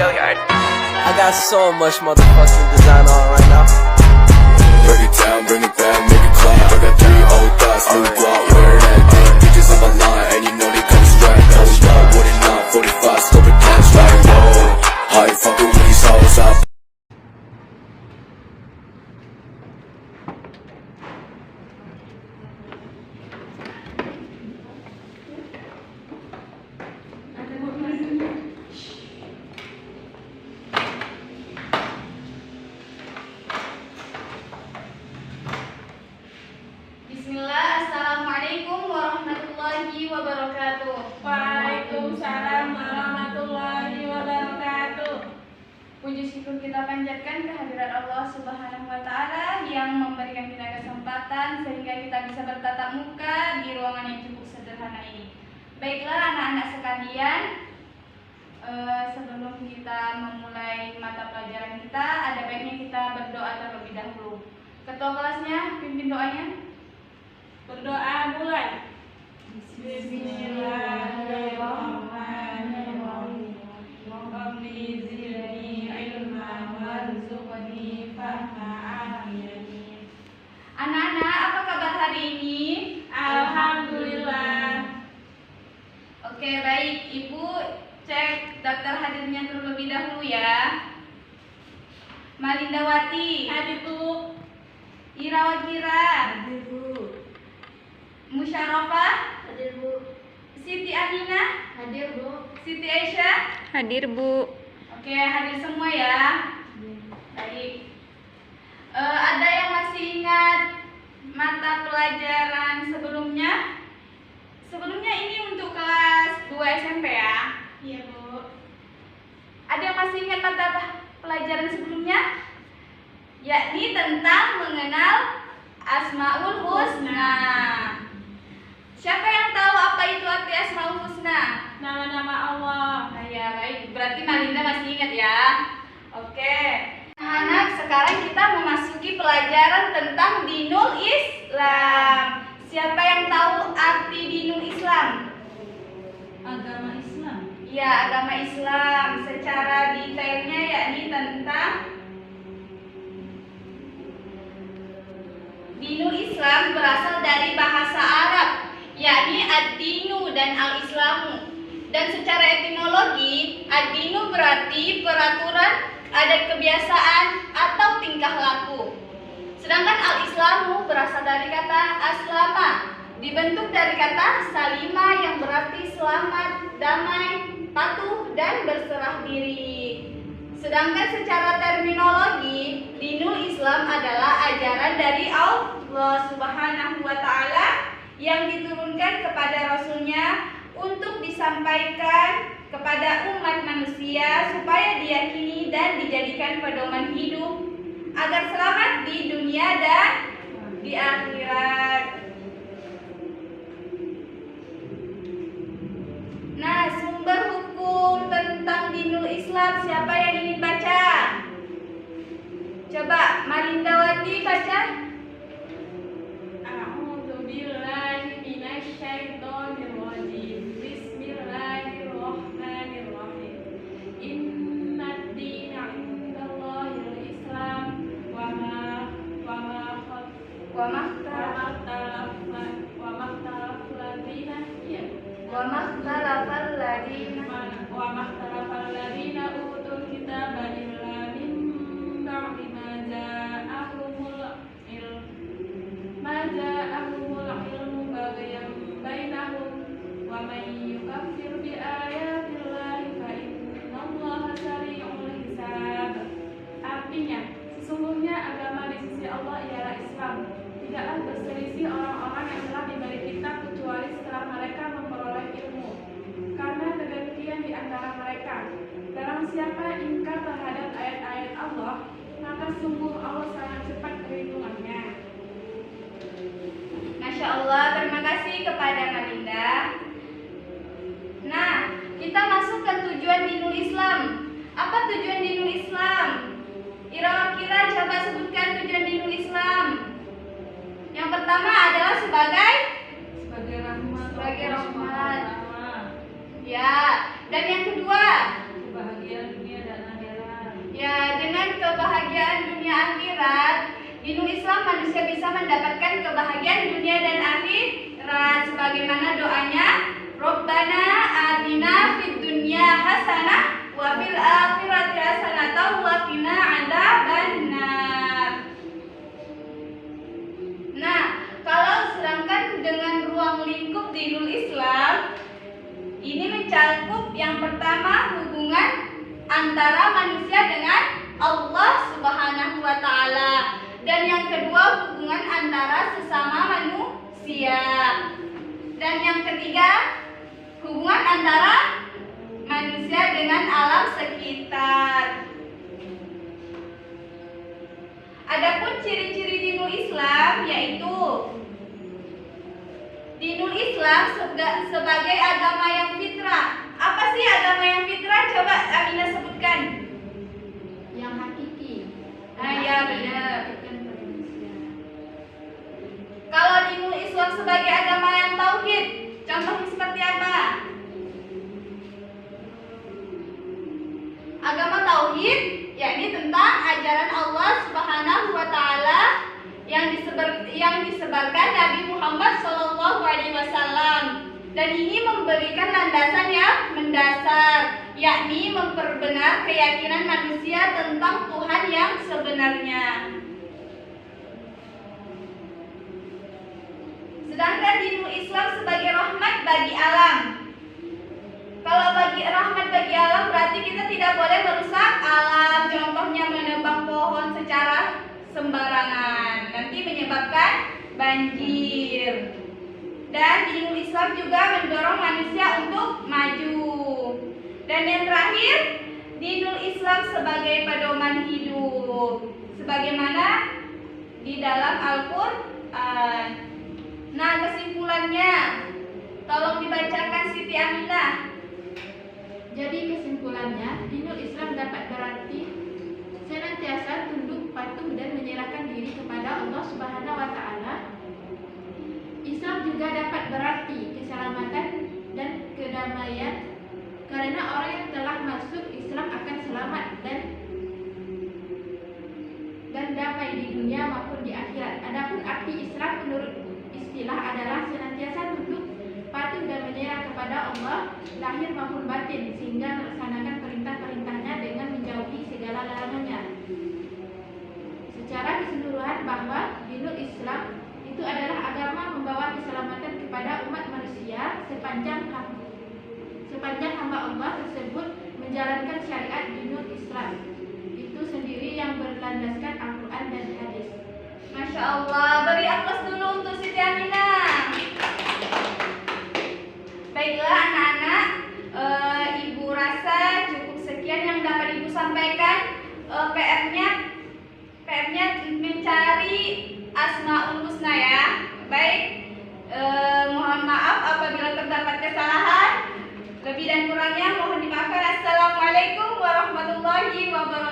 I got so much motherfucking design on right now. Break it down, bring it back, make it clap. I got 3 old thoughts, new block, where that thing. Bitches on my line, and you know they come straight. Hold up, what it not, 45, scope it cash like whoa. How you fucking with these hoes up? Bismillah, Assalamualaikum warahmatullahi wabarakatuh. Waalaikumsalam warahmatullahi wabarakatuh. Puji syukur kita panjatkan kehadirat Allah Subhanahu wa Ta'ala yang memberikan kita kesempatan sehingga kita bisa bertatap muka di ruangan yang cukup sederhana ini. Baiklah anak-anak sekalian, sebelum kita memulai mata pelajaran kita, ada baiknya kita berdoa terlebih dahulu. Ketua kelasnya, pimpin doanya. Berdoa mulai. Bismillahirrahmanirrahim. Rabbi zidni ilman warzuqni fahma. Amin. Anak-anak, apa kabar hari ini? Alhamdulillah. Oke, baik. Ibu cek daftar hadirnya terlebih dahulu ya. Malindawati, Hadir Bu. Irawakira, Hadir Bu. Musyarafah, Hadir Bu. Siti Aminah, Hadir Bu. Siti Aisyah. Hadir Bu. Oke, hadir semua ya. Baik. Ada yang masih ingat mata pelajaran sebelumnya? Sebelumnya ini untuk kelas 2 SMP ya. Iya Bu. Ada yang masih ingat mata pelajaran sebelumnya? Yakni tentang mengenal Asmaul Husna. Siapa yang tahu apa itu arti Asmaul Husna? Nama-nama Allah. Nah ya baik, berarti Malinda masih ingat ya. Oke. Anak, sekarang kita memasuki pelajaran tentang Dinul Islam. Siapa yang tahu arti Dinul Islam? Agama Islam. Ya, agama Islam secara detailnya yakni tentang Dinul Islam berasal dari bahasa Arab, yakni ad-dinu dan al-islamu. Dan secara etimologi, ad-dinu berarti peraturan, adat kebiasaan atau tingkah laku. Sedangkan al-islamu berasal dari kata aslama, dibentuk dari kata salima yang berarti selamat, damai, patuh, dan berserah diri. Sedangkan secara terminologi, Dinul Islam adalah ajaran dari Allah Subhanahu wa Ta'ala yang diturunkan kepada Rasulnya untuk disampaikan kepada umat manusia supaya diyakini dan dijadikan pedoman hidup agar selamat di dunia dan di akhirat. Nah, sumber hukum tentang Dinul Islam siapa yang ingin baca? Coba Malindawati baca. A'udzu billahi minasy syaithanir rajim. Bismillahirrahmanirrahim. Innad dina 'indallahil Islam wa ma Wa mahtalafal ladina wa makhtalafal ladina wa mahtalafal ladina utul kitaba illa min ba'di ma ja'ahumul ilmu baghyan bainahum wa man yukaffir bi ayatillahi fa innallaha sari'ul hisab. Artinya, sesungguhnya agama di sisi Allah ialah Islam. Tidaklah berselisih orang-orang yang telah diberi kitab kecuali setelah mereka memperoleh ilmu, karena kedengkian di antara mereka. Barang siapa ingkar terhadap ayat-ayat Allah, maka sungguh Allah sangat cepat perhitungannya. Masya Allah, terima kasih kepada Malinda. Nah, kita masuk ke tujuan Dinul Islam. Apa tujuan Dinul Islam? Kira-kira coba sebutkan tujuan Dinul Islam. Yang pertama adalah sebagai rahmat. Ya, dan yang kedua kebahagiaan dunia dan akhirat. Dinul Islam manusia bisa mendapatkan kebahagiaan dunia dan akhirat sebagaimana doanya Rabbana atina fid dunya hasanah wa fil akhirati hasanah wa qina adzabannar. Nah, kalau sedangkan dengan ruang lingkup Dinul Islam ini mencakup yang pertama hubungan antara manusia dengan Allah Subhanahu wa taala dan yang kedua hubungan antara sesama manusia dan yang ketiga hubungan antara manusia dengan alam sekitar. Adapun ciri-ciri Dinul Islam yaitu Dinul Islam sebagai agama yang fitrah. Apa sih agama yang fitrah? Coba Aminah sebutkan. Yang hakiki. Ya benar. Kalau Dinul Islam sebagai agama yang tauhid, contohnya seperti apa? Agama tauhid yakni tentang ajaran Allah Subhanahu wa taala yang disebarkan Nabi Muhammad SAW, dan ini memberikan landasan yang mendasar, yakni memperbenar keyakinan manusia tentang Tuhan yang sebenarnya. Sedangkan Dinul Islam sebagai rahmat bagi alam. Kalau bagi rahmat bagi alam berarti kita tidak boleh merusak alam, contohnya menebang pohon secara sembarangan, nanti menyebabkan banjir. Dan Dinul Islam juga mendorong manusia untuk maju. Dan yang terakhir, Dinul Islam sebagai pedoman hidup, sebagaimana di dalam Al-Quran. Nah, kesimpulannya, tolong dibacakan Siti Aminah. Jadi kesimpulannya, Dinul Islam dapat berarti senantiasa tunduk, patuh dan menyerahkan diri kepada Allah Subhanahu wa taala. Islam juga dapat berarti keselamatan dan kedamaian, karena orang yang telah masuk Islam akan selamat dan damai di dunia maupun di akhirat. Adapun arti Islam menurut istilah adalah senantiasa tunduk, patuh dan menyerah kepada Allah lahir maupun batin, sehingga melaksanakan perintah-perintahnya dengan menjauhi segala larangannya. Secara keseluruhan bahwa Dinul Islam itu adalah agama membawa keselamatan kepada umat manusia sepanjang hamba Allah tersebut menjalankan syariat Dinul Islam itu sendiri yang berlandaskan Al-Quran dan hadis. Masya Allah, beri aplaus dulu untuk Siti Aminah. Baiklah anak-anak, Ibu rasa cukup sekian yang dapat Ibu sampaikan. PR-nya mencari Asmaul Husna ya. Baik, mohon maaf apabila terdapat kesalahan. Lebih dan kurangnya mohon dimaafkan. Assalamualaikum warahmatullahi wabarakatuh.